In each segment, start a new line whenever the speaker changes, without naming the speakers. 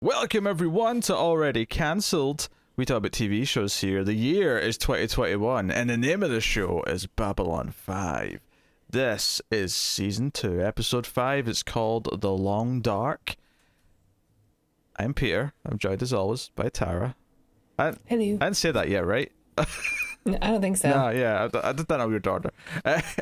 Welcome everyone to Already Cancelled. We talk about TV shows here. The year is 2021 and the name of the show is Babylon 5. This is season 2, episode 5. It's called The Long Dark. I'm Peter. I'm joined as always by Tara.
Hello.
I didn't say that yet, right?
No, I don't think so.
No, yeah, I did that on your daughter.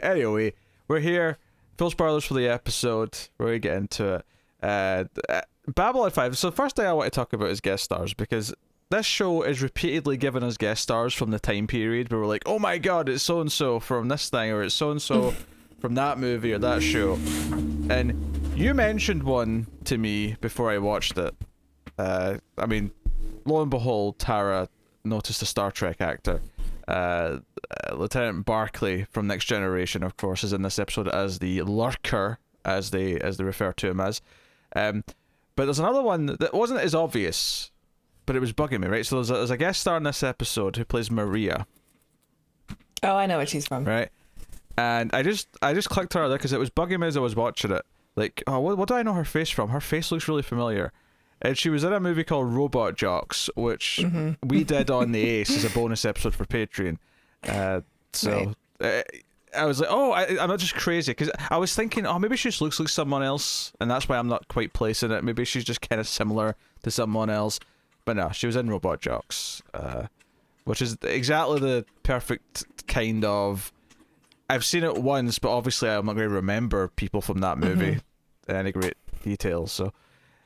Anyway, we're here. Full spoilers for the episode. We're going to get into it. Babylon 5. So the first thing I want to talk about is guest stars, because this show is repeatedly giving us guest stars from the time period where we're like, oh my god, it's so-and-so from this thing, or it's so-and-so from that movie or that show. And you mentioned one to me before I watched it. I mean, lo and behold, Tara noticed a Star Trek actor. Lieutenant Barclay from Next Generation, of course, is in this episode as the Lurker, as they refer to him as. But there's another one that wasn't as obvious, but it was bugging me, right? So there's a guest star in this episode who plays Maria.
Oh, I know what she's from.
Right? And I just clicked her there because it was bugging me as I was watching it. Like, oh, what do I know her face from? Her face looks really familiar. And she was in a movie called Robot Jocks, which we did on the Ace as a bonus episode for Patreon. I was like, oh, I'm not just crazy, because I was thinking, oh, maybe she just looks like someone else, and that's why I'm not quite placing it. Maybe she's just kind of similar to someone else. But no, she was in Robot Jocks, which is exactly the perfect kind of... I've seen it once, but obviously I'm not going to remember people from that movie in any great detail. So,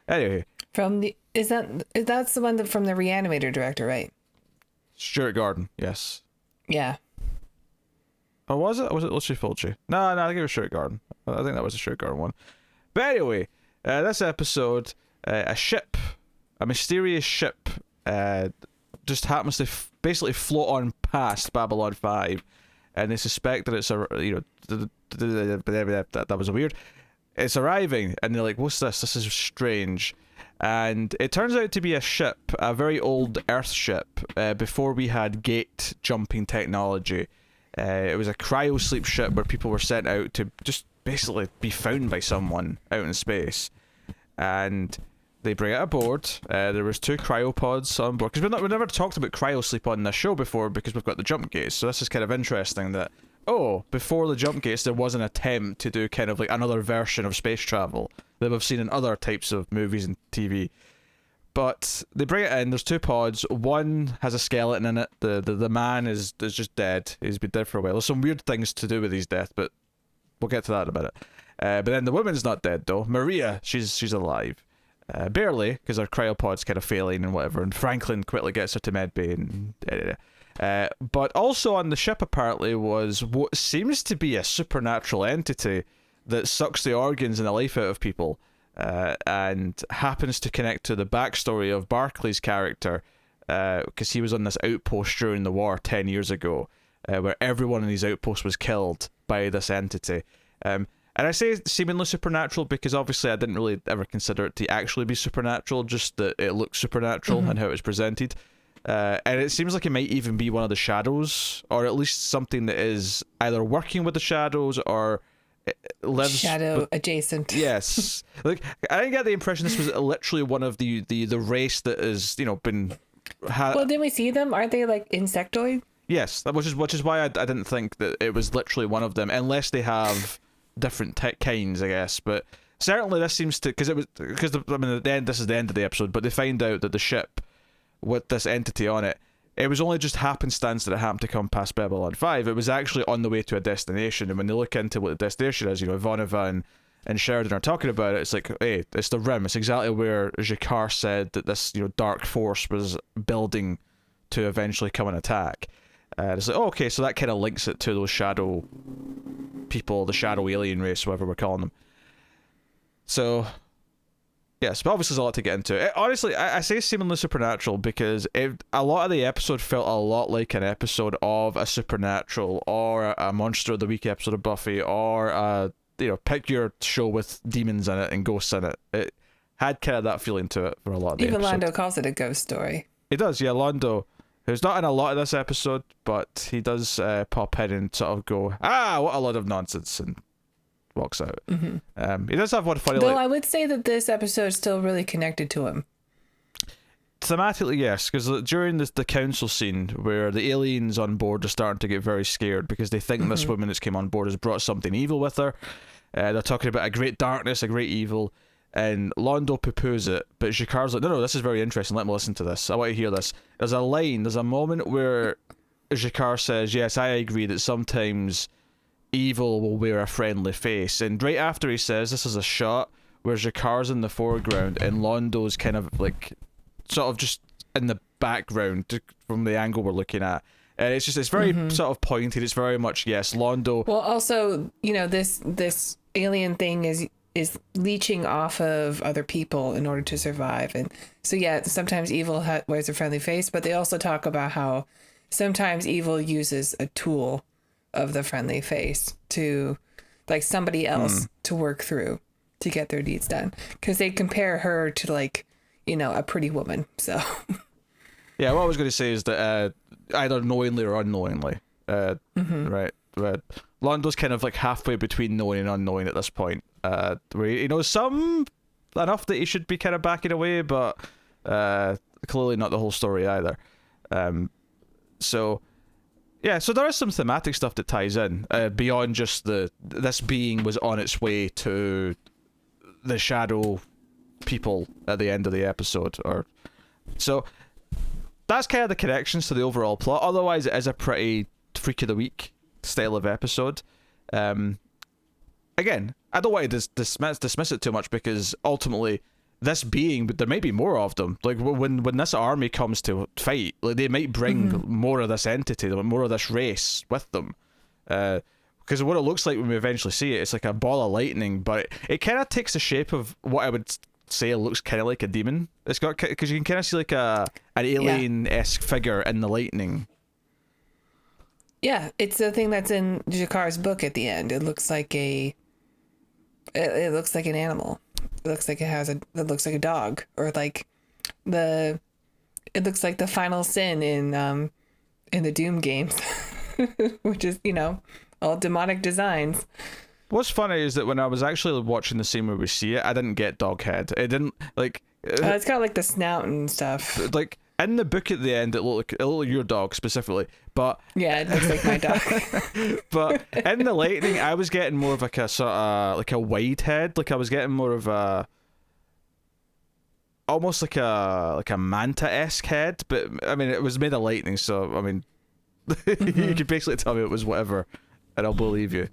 anyway.
That's the one from the Reanimator director, right?
Stuart Gordon, yes.
Yeah.
Or was it? Or was it Lucy Fulci? No, I think it was Stuart Gordon. I think that was the Stuart Gordon one. But anyway, this episode, a mysterious ship, just happens to basically float on past Babylon 5, and they suspect that it's that was weird. It's arriving, and they're like, "What's this? This is strange." And it turns out to be a ship, a very old Earth ship, before we had gate jumping technology. It was a cryosleep ship where people were sent out to just basically be found by someone out in space. And they bring it aboard. There was 2 cryopods on board. Because we've never talked about cryosleep on this show before, because we've got the jump gates. So this is kind of interesting that, before the jump gates, there was an attempt to do kind of like another version of space travel that we've seen in other types of movies and TV. But they bring it in, there's 2 pods, one has a skeleton in it, the man is just dead, he's been dead for a while. There's some weird things to do with his death, but we'll get to that in a minute. But then the woman's not dead though, Maria, she's alive. Barely, because her cryopod's kind of failing and whatever, and Franklin quickly gets her to medbay and but also on the ship apparently was what seems to be a supernatural entity that sucks the organs and the life out of people. And happens to connect to the backstory of Barclay's character, because he was on this outpost during the war 10 years ago, where everyone in these outposts was killed by this entity. And I say seemingly supernatural because obviously I didn't really ever consider it to actually be supernatural, just that it looks supernatural and how it was presented. And it seems like it might even be one of the shadows, or at least something that is either working with the shadows or... lives
shadow adjacent.
Yes. Like, I didn't get the impression this was literally one of the race that has, been...
Well, didn't we see them? Aren't they like insectoid?
Yes, which is why I didn't think that it was literally one of them, unless they have different kinds, I guess. But certainly this seems to... Because at the end, this is the end of the episode, but they find out that the ship with this entity on it, it was only just happenstance that it happened to come past Babylon 5. It was actually on the way to a destination, and when they look into what the destination is, Ivanova and Sheridan are talking about it, it's like, hey, it's the Rim. It's exactly where Jakar said that this, dark force was building to eventually come and attack. It's like, okay, so that kind of links it to those shadow people, the shadow alien race, whatever we're calling them. So... yes, but obviously there's a lot to get into. Honestly, I say seemingly supernatural because a lot of the episode felt a lot like an episode of a Supernatural or a Monster of the Week episode of Buffy, or pick your show with demons in it and ghosts in it. It had kind of that feeling to it for a lot of the episode.
Even Londo calls it a ghost story.
He does, yeah. Londo, who's not in a lot of this episode, but he does pop in and sort of go, what a lot of nonsense, and walks out. He does have one funny...
Though I would say that this episode is still really connected to him.
thematically, yes, because during the council scene where the aliens on board are starting to get very scared because they think this woman that's came on board has brought something evil with her. They're talking about a great darkness, a great evil, and Londo poo-poos it, but Jacquard's like, no, this is very interesting, let me listen to this, I want to hear this. There's a moment where Jacquard says, yes, I agree that sometimes evil will wear a friendly face, and right after he says this is a shot where Jacquard's in the foreground and Londo's kind of like sort of just in the background from the angle we're looking at, and it's very sort of pointed. It's very much, yes, Londo.
Well, also, this alien thing is leeching off of other people in order to survive, and so yeah, sometimes evil wears a friendly face, but they also talk about how sometimes evil uses a tool of the friendly face to, like, somebody else to work through to get their deeds done, because they compare her to, like, a pretty woman. So
yeah, what I was going to say is that either knowingly or unknowingly, right, Londo's kind of like halfway between knowing and unknowing at this point, where he knows some enough that he should be kind of backing away, but clearly not the whole story either. So yeah, so there is some thematic stuff that ties in beyond just this being was on its way to the shadow people at the end of the episode, or so that's kind of the connections to the overall plot. Otherwise, it is a pretty freak of the week style of episode. Again, I don't want to dismiss it too much, because ultimately this being, but there may be more of them. Like when this army comes to fight, like they might bring more of this entity, more of this race with them. Because what it looks like when we eventually see it, it's like a ball of lightning, but it kind of takes the shape of what I would say it looks kind of like a demon. It's got, because you can kind of see like an alien-esque figure in the lightning.
Yeah, it's the thing that's in Jacquard's book at the end. It looks like it looks like an animal. It looks like it looks like a dog, or like it looks like the final sin in the Doom games, which is, all demonic designs.
What's funny is that when I was actually watching the scene where we see it, I didn't get dog head. It didn't, like...
it's got like the snout and stuff.
Like, in the book at the end, it looked like your dog specifically, but...
Yeah, it looks like my dog.
But in the lightning, I was getting more of like a sort of, like a wide head. Like, I was getting more of a... almost like a manta-esque head, but, I mean, it was made of lightning, so, I mean... you could basically tell me it was whatever, and I'll believe you.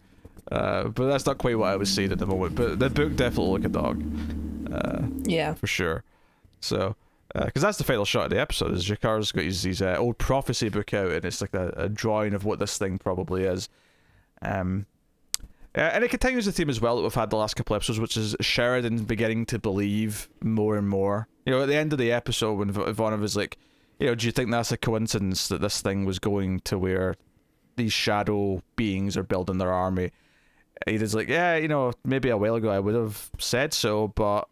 But that's not quite what I was saying at the moment. But the book definitely looked like a dog.
Yeah.
For sure. So, because that's the final shot of the episode, is Jacquard's got his old prophecy book out, and it's like a drawing of what this thing probably is. And it continues the theme as well that we've had the last couple episodes, which is Sheridan beginning to believe more and more. At the end of the episode, when Ivanov is like, do you think that's a coincidence that this thing was going to where these shadow beings are building their army? He's like, yeah, maybe a while ago I would have said so, but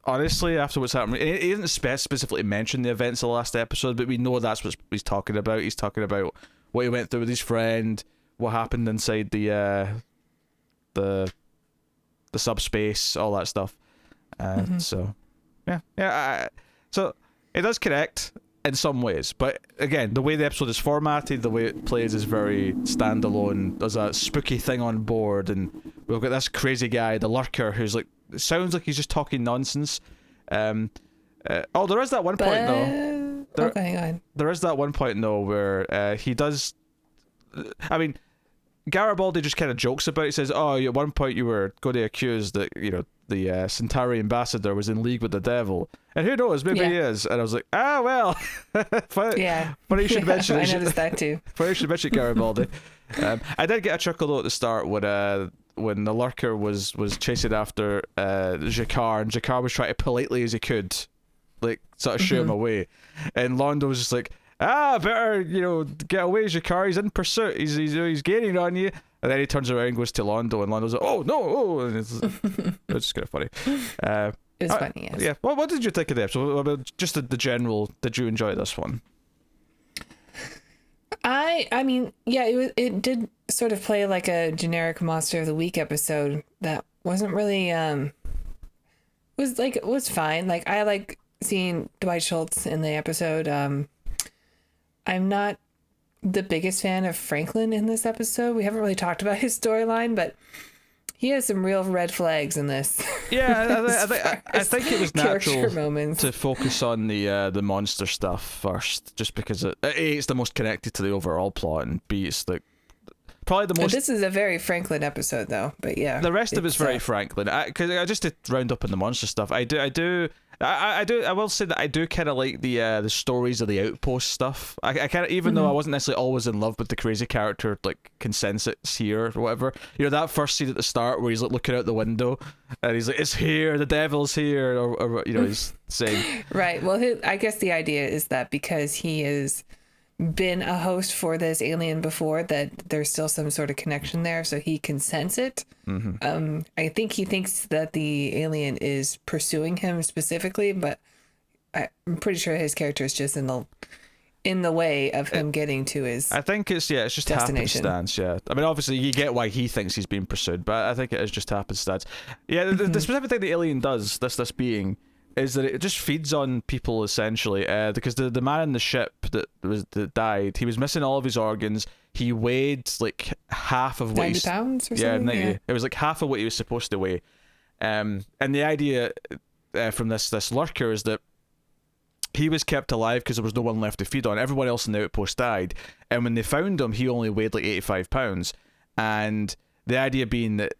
honestly, after what's happened, he didn't specifically mention the events of the last episode, but we know that's what he's talking about. He's talking about what he went through with his friend, what happened inside the subspace, all that stuff. So, yeah. So it does connect in some ways, but again, the way the episode is formatted, the way it plays is very standalone. There's a spooky thing on board, and we've got this crazy guy, the lurker, who's like, it sounds like he's just talking nonsense. There is that one point though.
Okay, go ahead.
There is that one point though where he does. I mean, Garibaldi just kind of jokes about it. He says, "Oh, at one point you were going to accuse that the Centauri ambassador was in league with the devil, and who knows, maybe he is." And I was like, well. Funny you should mention it.
I noticed that too.
Funny you should mention Garibaldi. I did get a chuckle though at the start when the lurker was chasing after Jacquard, and Jacquard was trying to politely as he could, like, sort of shoo him away, and Londo was just like, better, get away, Jacquard, he's in pursuit, he's gaining on you. And then he turns around and goes to Londo, and Londo's like, oh no, and it's just kind of funny.
It was funny, yes.
Yeah. What did you think of the episode? About just the general, did you enjoy this one?
I mean, yeah, it did sort of play like a generic Monster of the Week episode that wasn't really it was fine. Like, I like seeing Dwight Schultz in the episode. I'm not the biggest fan of Franklin in this episode. We haven't really talked about his storyline, but he has some real red flags in this.
Yeah, I think it was natural
moments
to focus on the monster stuff first, just because A, it's the most connected to the overall plot, and B, it's like probably the most.
This is a very Franklin episode, though. But yeah,
the rest of it's very Franklin. Because just to round up on the monster stuff, I will say that I do kind of like the stories of the Outpost stuff. I kind of, even though I wasn't necessarily always in love with the crazy character like Consensus here or whatever. You know, that first scene at the start where he's like looking out the window and he's like, "It's here, the devil's here," or you know, he's saying.
Right. Well, I guess the idea is that because he has been a host for this alien before, that there's still some sort of connection there, so he can sense it. I think he thinks that the alien is pursuing him specifically, but I'm pretty sure his character is just in the way of him getting to his. I think it's
just
destination.
Happenstance. Yeah, I mean, obviously you get why he thinks he's being pursued, but I think it is just happenstance. Yeah, the specific thing the alien does, this being, is that it just feeds on people essentially, because the man in the ship that died, he was missing all of his organs. He weighed like half of what
90 pounds or something.
90. Yeah. It was like half of what he was supposed to weigh. And the idea from this lurker is that he was kept alive because there was no one left to feed on. Everyone else in the outpost died, and when they found him, he only weighed like 85 pounds. And the idea being that,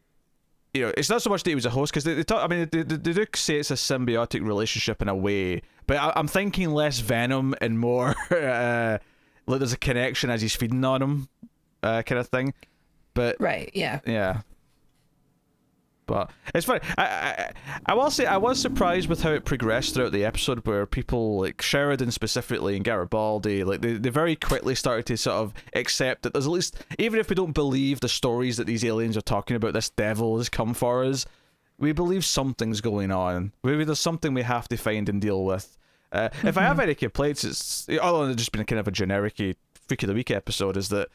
you know, it's not so much that he was a host, because they talk. I mean, they do say it's a symbiotic relationship in a way, but I'm thinking less venom and more like there's a connection as he's feeding on him, kind of thing. But
right, yeah.
But it's funny. I will say I was surprised with how it progressed throughout the episode, where people like Sheridan specifically and Garibaldi, like they very quickly started to sort of accept that there's at least, even if we don't believe the stories that these aliens are talking about, this devil has come for us, we believe something's going on. Maybe there's something we have to find and deal with. If I have any complaints, it's, other than just being kind of a generic Freak of the Week episode, is that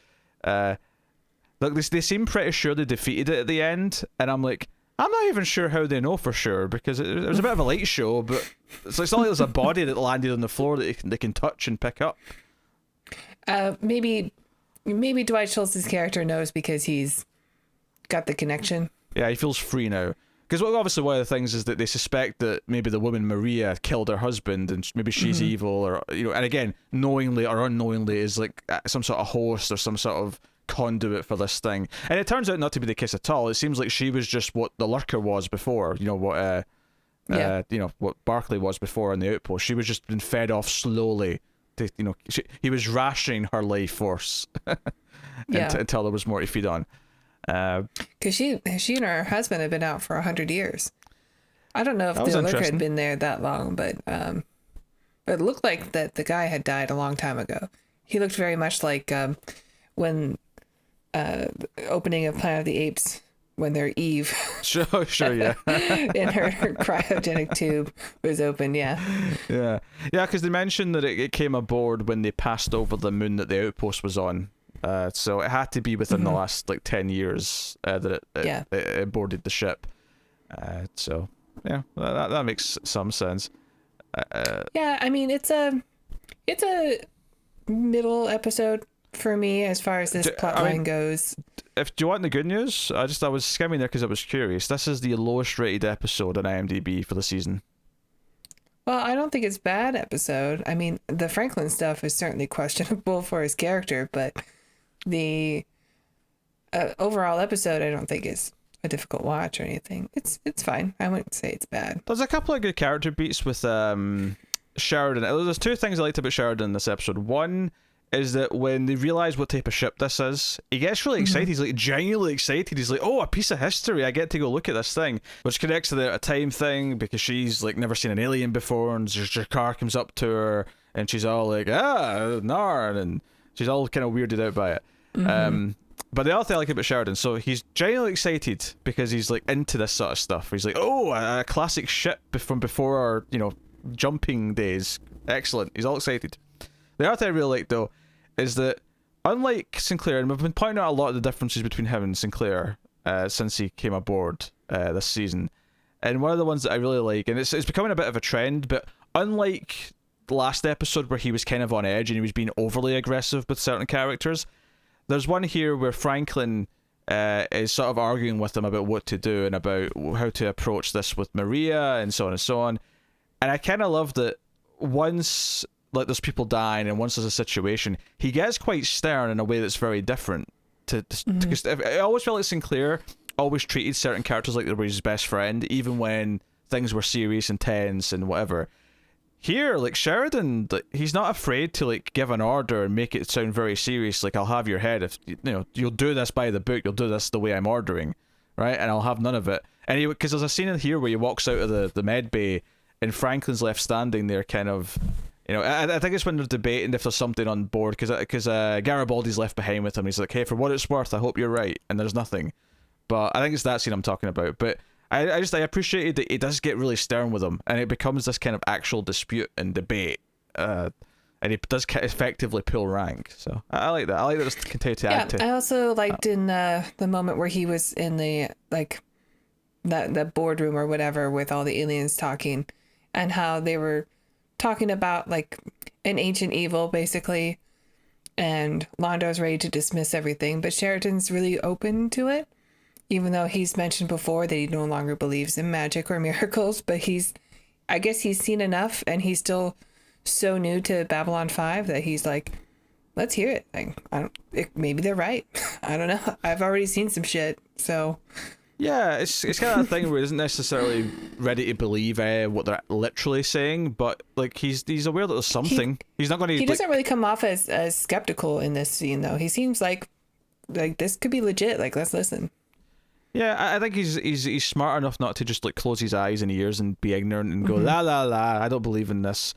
look, they seem pretty sure they defeated it at the end, and I'm like, I'm not even sure how they know for sure, because it was a bit of a light show, but it's not like there's a body that landed on the floor that they can touch and pick up.
Maybe Dwight Schultz's character knows because he's got the connection.
Yeah, he feels free now. Because obviously one of the things is that they suspect that maybe the woman Maria killed her husband, and maybe she's evil, or, you know, and again, knowingly or unknowingly is like some sort of host or some sort of conduit for this thing. And it turns out not to be the case at all. It seems like she was just what the lurker was before, you know, what you know, what Barclay was before in the outpost. She was just been fed off slowly to, you know, he was rationing her life force until there was more to feed on.
Because she and her husband had been out for 100 years. I don't know if the lurker had been there that long, but it looked like that the guy had died a long time ago. He looked very much like when the opening of Planet of the Apes, when they're Eve.
Sure, yeah.
And her cryogenic tube was open, yeah.
Yeah, because they mentioned that it came aboard when they passed over the moon that the outpost was on. So it had to be within the last like 10 years that it boarded the ship. So yeah, that makes some sense.
Yeah, I mean it's a middle episode for me as far as this plotline goes.
Do you want the good news? I was skimming there because I was curious. This is the lowest rated episode on IMDb for the season.
Well, I don't think it's a bad episode. I mean, the Franklin stuff is certainly questionable for his character, but the overall episode I don't think is a difficult watch or anything. It's fine. I wouldn't say it's bad.
There's a couple of good character beats with Sheridan. There's two things I liked about Sheridan in this episode. One is that when they realise what type of ship this is, he gets really excited. He's like genuinely excited. He's like, oh, a piece of history. I get to go look at this thing. Which connects to the time thing, because she's like never seen an alien before, and Jakar comes up to her and she's all like, Narn, and she's all kind of weirded out by it. But the other thing I like about Sheridan, so he's genuinely excited because he's like into this sort of stuff. He's like, oh, a classic ship from before our, you know, jumping days. Excellent. He's all excited. The other thing I really like, though, is that unlike Sinclair, and we've been pointing out a lot of the differences between him and Sinclair since he came aboard this season, and one of the ones that I really like, and it's becoming a bit of a trend, but unlike the last episode where he was kind of on edge and he was being overly aggressive with certain characters, there's one here where Franklin is sort of arguing with him about what to do and about how to approach this with Maria and so on and so on. And I kind of love that once like there's people dying and once there's a situation, he gets quite stern in a way that's very different. Because I always felt like Sinclair always treated certain characters like they were his best friend, even when things were serious and tense and whatever. Here, like Sheridan, he's not afraid to like give an order and make it sound very serious. Like, I'll have your head if you'll do this by the book. You'll do this the way I'm ordering, right? And I'll have none of it. And because there's a scene in here where he walks out of the med bay, and Franklin's left standing there, kind of. I think it's when they're debating if there's something on board because Garibaldi's left behind with him. He's like, hey, for what it's worth, I hope you're right. And there's nothing. But I think it's that scene I'm talking about. But I appreciated that he does get really stern with him, and it becomes this kind of actual dispute and debate, and he does effectively pull rank. So I like that. I like that it's continued to add to.
I also liked in the moment where he was in the that boardroom or whatever with all the aliens talking, and how they were talking about like an ancient evil basically, and Londo's ready to dismiss everything, but Sheridan's really open to it. Even though he's mentioned before that he no longer believes in magic or miracles, but I guess he's seen enough, and he's still so new to Babylon 5 that he's like, let's hear it. Like, maybe they're right. I don't know. I've already seen some shit, so.
Yeah, it's kind of a thing where he isn't necessarily ready to believe what they're literally saying, but like he's aware that there's something. He's not going to.
He doesn't really come off as skeptical in this scene, though. He seems like this could be legit. Like, let's listen.
Yeah, I think he's smart enough not to just like close his eyes and ears and be ignorant and go la la la. I don't believe in this,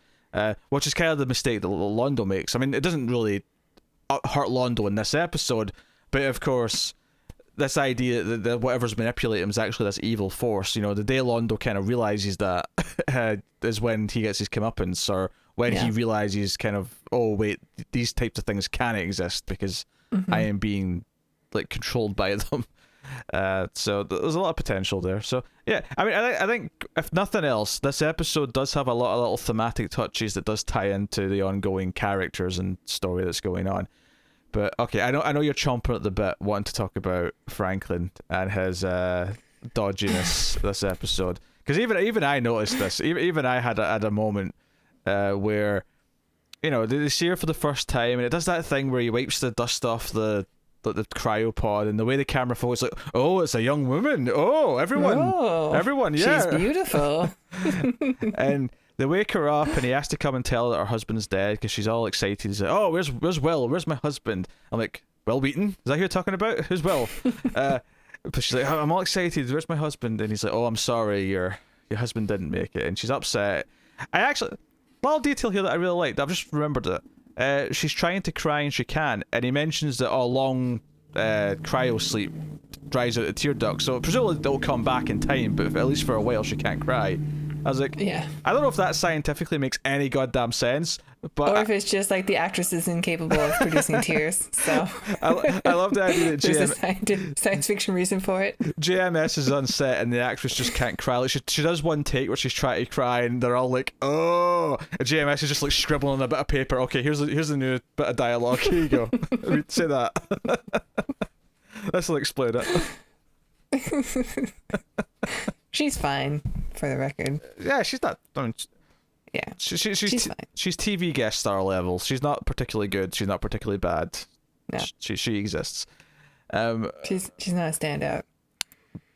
which is kind of the mistake that Londo makes. I mean, it doesn't really hurt Londo in this episode, but of course, this idea that whatever's manipulating him is actually this evil force. The day Londo kind of realizes that is when he gets his comeuppance, or when he realizes kind of, oh wait, these types of things can exist because I am being like controlled by them. So there's a lot of potential there. So yeah, I mean, I think if nothing else, this episode does have a lot of little thematic touches that does tie into the ongoing characters and story that's going on. But okay, I know you're chomping at the bit wanting to talk about Franklin and his dodginess this episode, because even I noticed this. Even I had a moment where they see her for the first time, and it does that thing where he wipes the dust off the cryopod, and the way the camera follows, like, oh, it's a young woman. Oh, everyone, yeah,
she's beautiful.
And they wake her up, and he has to come and tell her that her husband's dead because she's all excited. He's like, oh, where's Will? Where's my husband? I'm like, Will Wheaton? Is that who you're talking about? Who's Will? But she's like, I'm all excited. Where's my husband? And he's like, oh, I'm sorry, your husband didn't make it, and she's upset. A little detail here that I really liked. I've just remembered it. She's trying to cry and she can't, and he mentions that long cryo sleep dries out the tear duct, so presumably they'll come back in time, but at least for a while she can't cry. I was like, yeah, I don't know if that scientifically makes any goddamn sense, but
or if it's just like the actress is incapable of producing tears. So
I love the idea that
there's a science fiction reason for it.
JMS is on set and the actress just can't cry. Like she does one take where she's trying to cry and they're all like, oh, and JMS is just like scribbling on a bit of paper. Okay, here's the new bit of dialogue. Here you go. Say that. This will explain it.
She's fine, for the record.
Yeah, she's not. I mean,
yeah, she's fine.
She's TV guest star level. She's not particularly good. She's not particularly bad.
No,
she exists.
She's not a standout.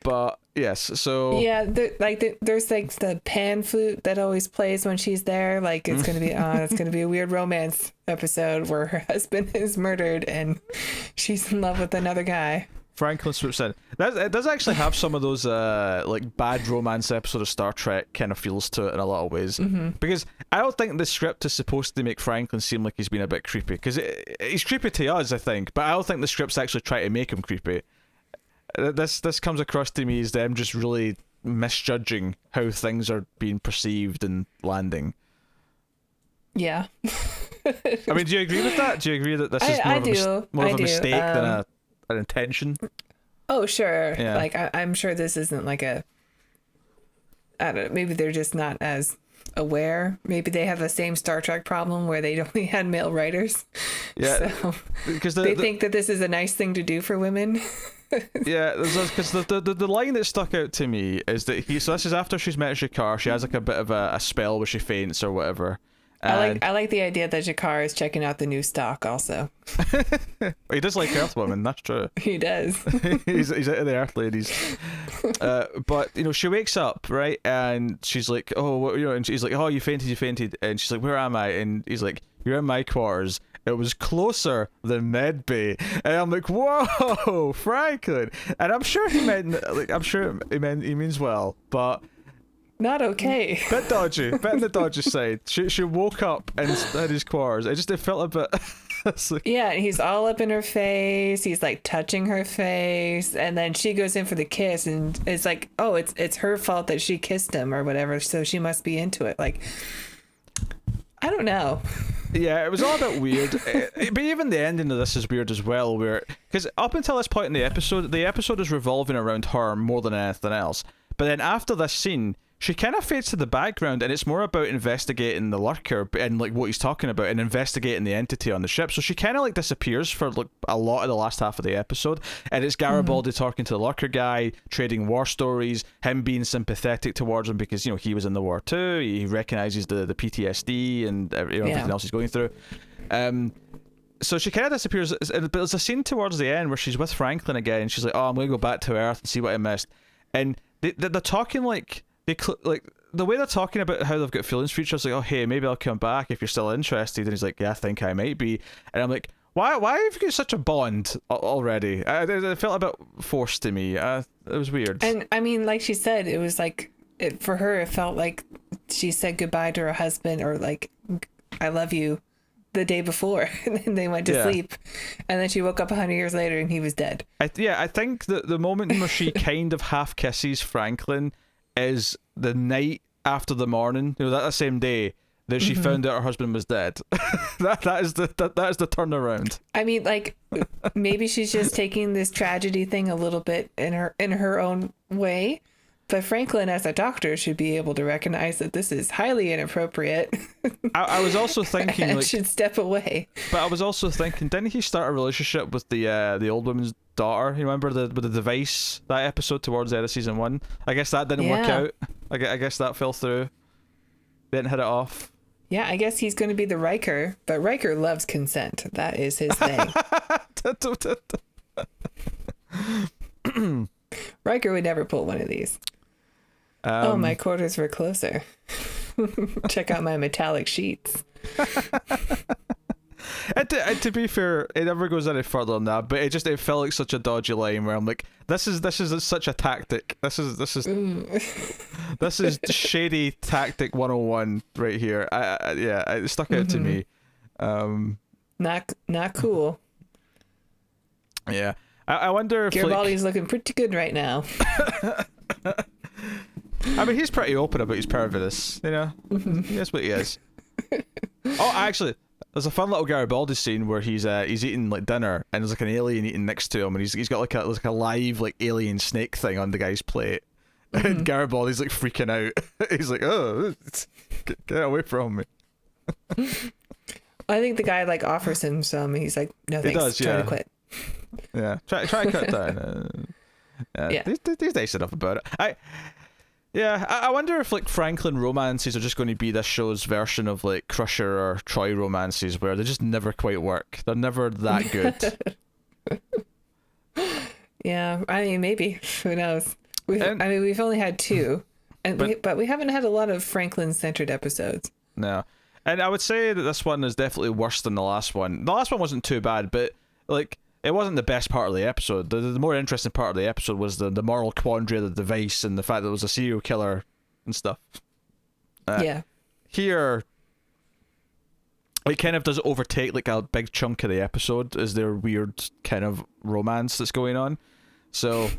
But yes, so
yeah, there's like the pan flute that always plays when she's there. Like it's gonna be it's gonna be a weird romance episode where her husband is murdered and she's in love with another guy.
Franklin swoops in. It does actually have some of those like bad romance episode of Star Trek kind of feels to it in a lot of ways. Because I don't think the script is supposed to make Franklin seem like he's been a bit creepy. Because he's creepy to us, I think, but I don't think the script's actually trying to make him creepy. This comes across to me as them just really misjudging how things are being perceived and landing.
Yeah.
I mean, do you agree with that? Do you agree that this is more of a mistake than an intention?
Oh, sure.
Yeah.
Like I'm sure this isn't like I don't know, maybe they're just not as aware. Maybe they have the same Star Trek problem where they only had male writers.
Yeah,
So
because
they think that this is a nice thing to do for women.
yeah, because the line that stuck out to me is that so this is after she's met Jakar. She has like a bit of a spell where she faints or whatever.
I like the idea that Jakar is checking out the new stock also.
He does like Earth women, that's true.
He does.
he's into the Earth ladies. But she wakes up, right, and she's like, oh, and she's like, oh, you fainted, and she's like, where am I? And he's like, you're in my quarters. It was closer than Medbay. And I'm like, whoa, Franklin. And I'm sure he means well, but
not okay.
bit dodgy, bit on the dodgy side. She woke up in his quarters. It felt a bit.
Yeah, and he's all up in her face. He's like touching her face, and then she goes in for the kiss, and it's like, oh, it's her fault that she kissed him or whatever. So she must be into it. Like, I don't know.
Yeah, it was all a bit weird. But even the ending of this is weird as well, because up until this point in the episode is revolving around her more than anything else. But then after this scene, she kind of fades to the background, and it's more about investigating the lurker and like what he's talking about and investigating the entity on the ship. So she kind of like disappears for like a lot of the last half of the episode, and it's Garibaldi talking to the lurker guy, trading war stories, him being sympathetic towards him because he was in the war too. He recognizes the PTSD and everything else he's going through. So she kind of disappears, but there's a scene towards the end where she's with Franklin again, and she's like, "Oh, I'm going to go back to Earth and see what I missed," and they're talking like. Like the way they're talking about how they've got feelings for each other, like, oh hey, maybe I'll come back if you're still interested, and he's like, yeah, I think I might be, and I'm like, why have you got such a bond already? It felt a bit forced to me. It was weird.
And I mean, like she said, it was like for her, it felt like she said goodbye to her husband, or like, I love you, the day before, and then they went to sleep, and then she woke up 100 years later and he was dead. I
think that the moment where she kind of half kisses Franklin is the night after the morning, that same day that she found out her husband was dead. that is the turnaround.
I mean, like, maybe she's just taking this tragedy thing a little bit in her own way, but Franklin, as a doctor, should be able to recognize that this is highly inappropriate. I was also thinking and should step away.
But I was also thinking, didn't he start a relationship with the old woman's daughter? You remember with the device, that episode towards the end of season 1? I guess that didn't work out. I guess that fell through. They didn't hit it off.
Yeah, I guess he's going to be the Riker, but Riker loves consent. That is his thing. Riker would never pull one of these. My quarters were closer. Check out my metallic sheets.
And to be fair, it never goes any further than that, but it felt like such a dodgy line where I'm like, this is such a tactic. This is shady tactic 101 right here. It stuck out to me.
Not cool.
Yeah. I wonder if
Garibaldi's looking pretty good right now.
I mean, he's pretty open about his perverse, That's what he is. Oh, actually, there's a fun little Garibaldi scene where he's eating like dinner, and there's like an alien eating next to him, and he's got like a live like alien snake thing on the guy's plate, and Garibaldi's like freaking out. He's like, oh, get away from me.
I think the guy like offers him some. He's like, no thanks. He does, try to quit.
Yeah, try to cut down. He's nice enough about it. I wonder if like Franklin romances are just going to be this show's version of like Crusher or Troy romances, where they just never quite work. They're never that good.
Yeah, I mean, maybe. Who knows? We've only had 2, but we haven't had a lot of Franklin-centered episodes.
No, and I would say that this one is definitely worse than the last one. The last one wasn't too bad, but like, it wasn't the best part of the episode. The more interesting part of the episode was the moral quandary of the device and the fact that it was a serial killer and stuff. Here, it kind of does overtake like a big chunk of the episode as their weird kind of romance that's going on. So,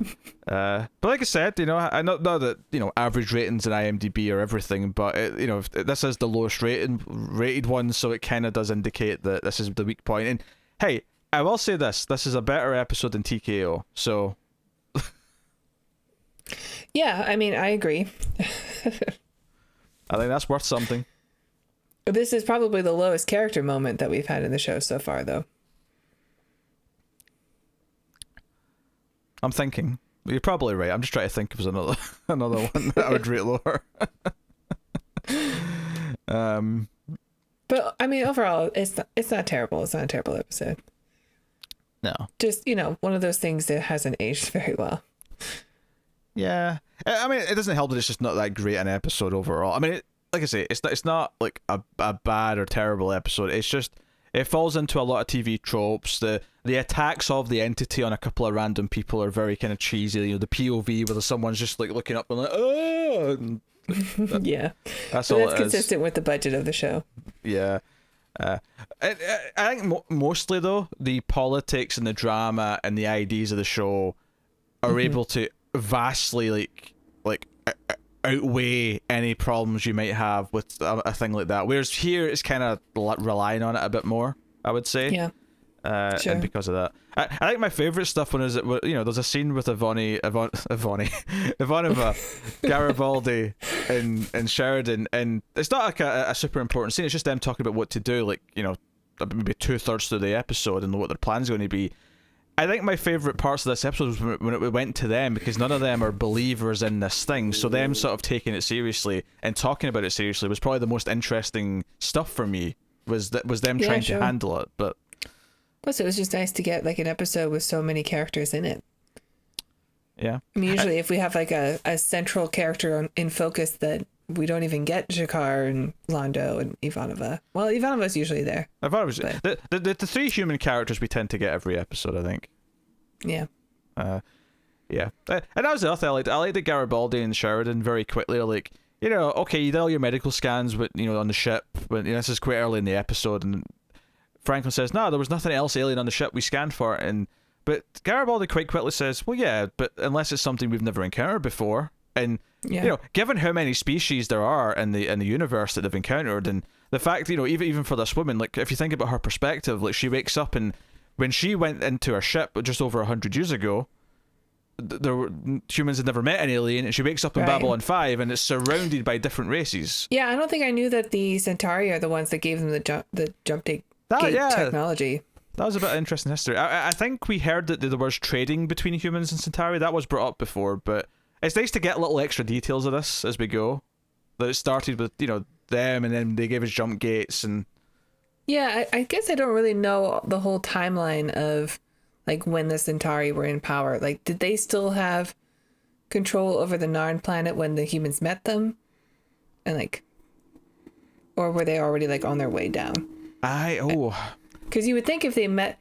but like I said, I not that average ratings in IMDb are everything, but this is the lowest rated one, so it kind of does indicate that this is the weak point. And hey, I will say this is a better episode than TKO, so...
Yeah, I mean, I agree.
I think that's worth something.
This is probably the lowest character moment that we've had in the show so far, though.
I'm thinking. You're probably right. I'm just trying to think if there's another one that I would rate lower.
But I mean, overall, it's not terrible. It's not a terrible episode.
No.
Just, one of those things that hasn't aged very well.
Yeah. I mean, it doesn't help that it's just not that great an episode overall. I mean, like I say, it's not like a bad or terrible episode. It's just, it falls into a lot of TV tropes. The attacks of the entity on a couple of random people are very kind of cheesy. The POV where someone's just like looking up and like, oh! And
yeah.
That's
consistent with the budget of the show.
Yeah. I think mostly, though, the politics and the drama and the ideas of the show are able to vastly like outweigh any problems you might have with a thing like that. Whereas here, it's kind of relying on it a bit more, I would say.
Yeah. Sure.
And because of that, I think my favorite stuff when is it, there's a scene with Ivanova, Garibaldi, and Sheridan, and it's not like a super important scene. It's just them talking about what to do, like maybe 2/3 through the episode and what their plan's going to be. I think my favorite parts of this episode was when it went to them, because none of them are believers in this thing. So them sort of taking it seriously and talking about it seriously was probably the most interesting stuff for me. Was them trying to handle it, but.
Plus, it was just nice to get like an episode with so many characters in it.
Yeah.
I mean, usually if we have like a central character in focus that we don't even get Jakar and Londo and Ivanova. Well, Ivanova's usually there.
Ivanova's the three human characters we tend to get every episode, I think.
Yeah.
Yeah. And that was the other thing I liked the Garibaldi and Sheridan very quickly. Like, okay, you did all your medical scans, but on the ship. But this is quite early in the episode, and Franklin says, "No, there was nothing else alien on the ship we scanned for." But Garibaldi quite quickly says, "Well, yeah, but unless it's something we've never encountered before." And given how many species there are in the universe that they've encountered, and the fact, even for this woman, like if you think about her perspective, like she wakes up and when she went into her ship just over 100 years ago, humans had never met an alien, and she wakes up in Babylon 5 and it's surrounded by different races.
Yeah, I don't think I knew that the Centauri are the ones that gave them the jump gate technology.
That was a bit of interesting history. I think we heard that there was trading between humans and Centauri. That was brought up before, but it's nice to get little extra details of this as we go. That it started with, them, and then they gave us jump gates and...
Yeah, I guess I don't really know the whole timeline of like when the Centauri were in power. Like, did they still have control over the Narn planet when the humans met them? And like, or were they already like on their way down? Because you would think if they met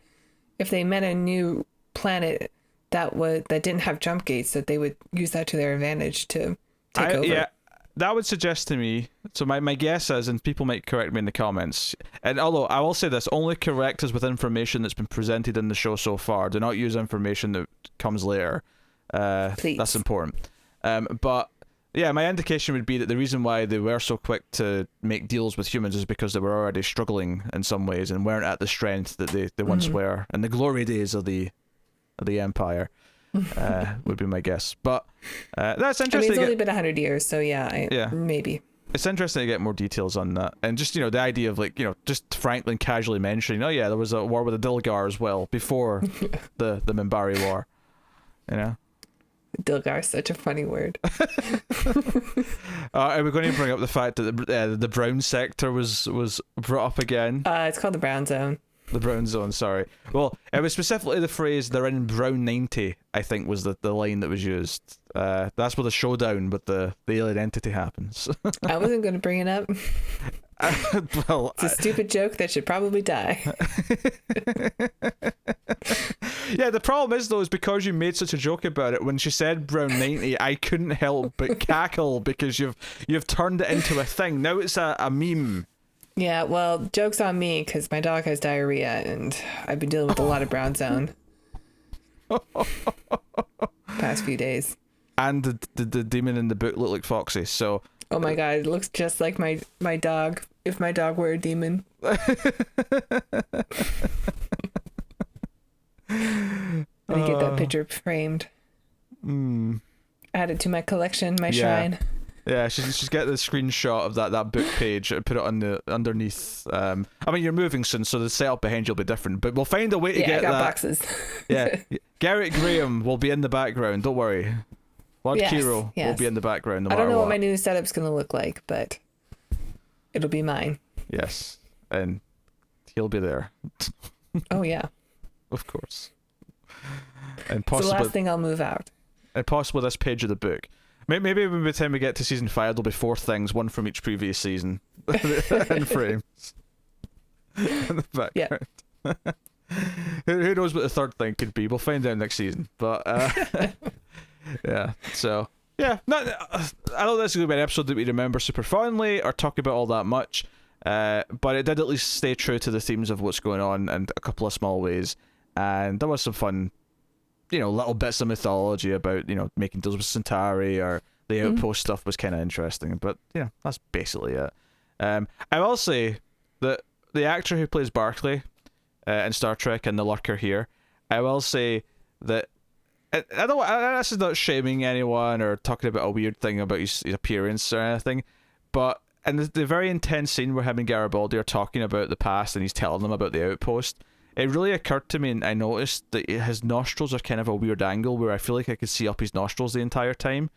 a new planet that didn't have jump gates, that they would use that to their advantage to take over.
Yeah, that would suggest to me. So my guess is, and people might correct me in the comments, and although I will say this, only correct us with information that's been presented in the show so far. Do not use information that comes later.
Please.
That's important. But yeah, my indication would be that the reason why they were so quick to make deals with humans is because they were already struggling in some ways and weren't at the strength that they once were in the glory days of the Empire. Would be my guess. But that's interesting.
I mean, it's only been 100 years, so maybe.
It's interesting to get more details on that. And just, the idea of like, just Franklin casually mentioning, oh yeah, there was a war with the Dilgar as well before the Minbari War.
Dilgar is such a funny word.
Are we going to bring up the fact that the brown sector was brought up again?
It's called the Brown Zone.
The Brown Zone, sorry. Well, it was specifically the phrase "they're in Brown 90", I think was the line that was used. That's where the showdown with the alien entity happens.
I wasn't going to bring it up. It's a stupid joke that should probably die.
Yeah, the problem is, though, is because you made such a joke about it, when she said Brown 90, I couldn't help but cackle because you've turned it into a thing. Now it's a meme.
Yeah, well, joke's on me because my dog has diarrhea and I've been dealing with a lot of Brown Zone past few days.
And the demon in the book looked like Foxy, so...
Oh my god, it looks just like my dog, if my dog were a demon. I need to get that picture framed. Add it to my collection, my shrine.
Yeah, she's get the screenshot of that book page and put it on the underneath. I mean, you're moving soon, so the setup behind you'll be different. But we'll find a way to
Yeah,
get
I got
that.
boxes.
Yeah, Garrett Graham will be in the background. Don't worry. Lord
Yes,
Kiro will
yes.
be in the background. No
I don't
matter
know
what
my new setup's gonna look like, but it'll be mine.
Yes, and he'll be there,
Oh yeah.
of course. And
It's the
possibly,
last thing I'll move out.
and possibly this page of the book. Maybe by the time we get to season 5, there'll be 4 things, one from each previous season, in frames. In the background.
Yeah.
Who knows what the third thing could be? We'll find out next season. But yeah, so yeah, I don't think this is going to be an episode that we remember super fondly or talk about all that much. But it did at least stay true to the themes of what's going on in a couple of small ways, and there was some fun, little bits of mythology about making deals with Centauri, or the outpost stuff was kind of interesting. But yeah, that's basically it. I will say that the actor who plays Barclay in Star Trek and the Lurker here, I will say that I don't. This is not shaming anyone or talking about a weird thing about his appearance or anything, but in the very intense scene where him and Garibaldi are talking about the past and he's telling them about the outpost, it really occurred to me, and I noticed that his nostrils are kind of a weird angle where I feel like I could see up his nostrils the entire time.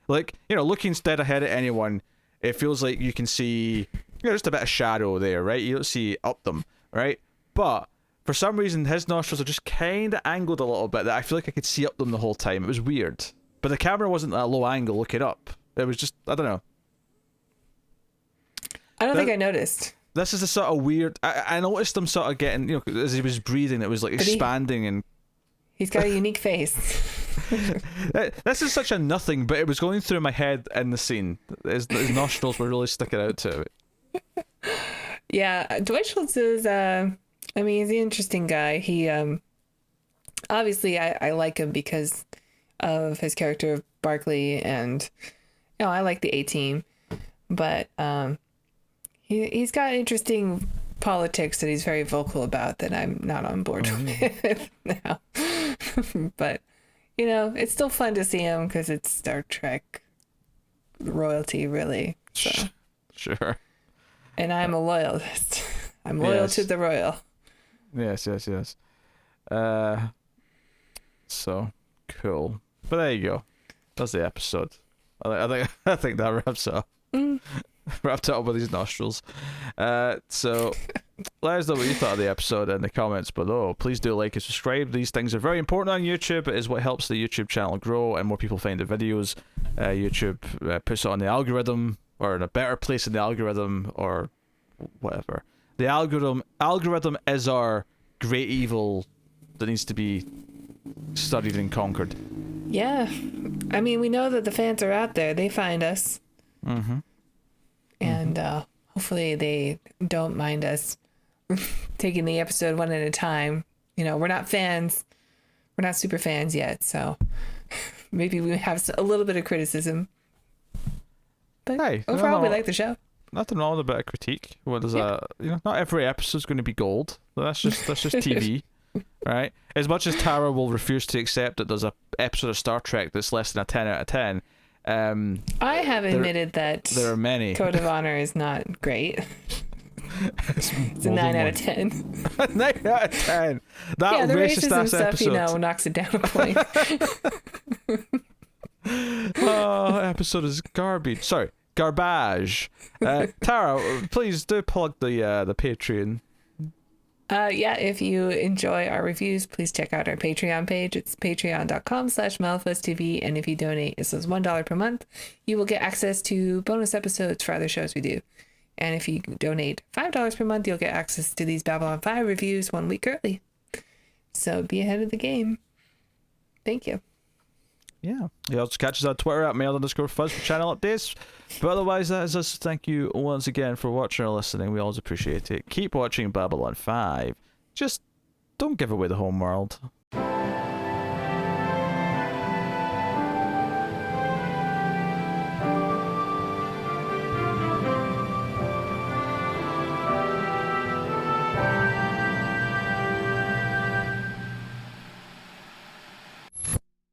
Like, looking dead ahead at anyone, it feels like you can see, just a bit of shadow there, right? You don't see up them, right? But for some reason, his nostrils are just kind of angled a little bit that I feel like I could see up them the whole time. It was weird. But the camera wasn't at a low angle looking up. It was just, I don't know.
I don't think I noticed.
This is the sort of weird. I noticed him sort of getting, as he was breathing, it was like expanding and.
He's got a unique face.
This is such a nothing, but it was going through my head in the scene. His nostrils were really sticking out to it.
Yeah, Dwight Schultz is. He's an interesting guy. He obviously I like him because of his character of Barclay, and I like the A-Team, but he's got interesting politics that he's very vocal about that I'm not on board with now. But it's still fun to see him because it's Star Trek royalty, really. So.
Sure.
And I'm a loyalist. I'm loyal to the royal.
Yes. So cool. But there you go. That's the episode. I think that wraps it up. Wrapped it up with his nostrils. So let us know what you thought of the episode in the comments below. Please do like and subscribe. These things are very important on YouTube. It is what helps the YouTube channel grow and more people find the videos. YouTube puts it on the algorithm, or in a better place in the algorithm, or whatever. The algorithm is our great evil that needs to be studied and conquered.
Yeah. We know that the fans are out there. They find us.
Mm-hmm.
And hopefully they don't mind us taking the episode one at a time. We're not fans. We're not super fans yet, so maybe we have a little bit of criticism. But overall, we like the show.
Nothing wrong with a bit of critique. What is that? Not every episode's going to be gold. That's just TV, right? As much as Tara will refuse to accept that there's a episode of Star Trek that's less than a 10 out of 10.
I have admitted that
there are many.
Code of Honor is not great. It's a 9 out of 10.
9 out of 10. That
the
racist
racism
ass
stuff,
episode.
knocks it down a point.
Oh, episode is garbage. Sorry, garbage. Tara, please do plug the Patreon.
If you enjoy our reviews, please check out our Patreon page. It's patreon.com/MalifusTV, and if you donate, it says $1 per month, you will get access to bonus episodes for other shows we do. And if you donate $5 per month, you'll get access to these Babylon 5 reviews 1 week early. So be ahead of the game. Thank you.
Yeah. You also catch us on Twitter at mail_fuzz for channel updates. But otherwise, that is us. Thank you once again for watching or listening. We always appreciate it. Keep watching Babylon 5. Just don't give away the home world.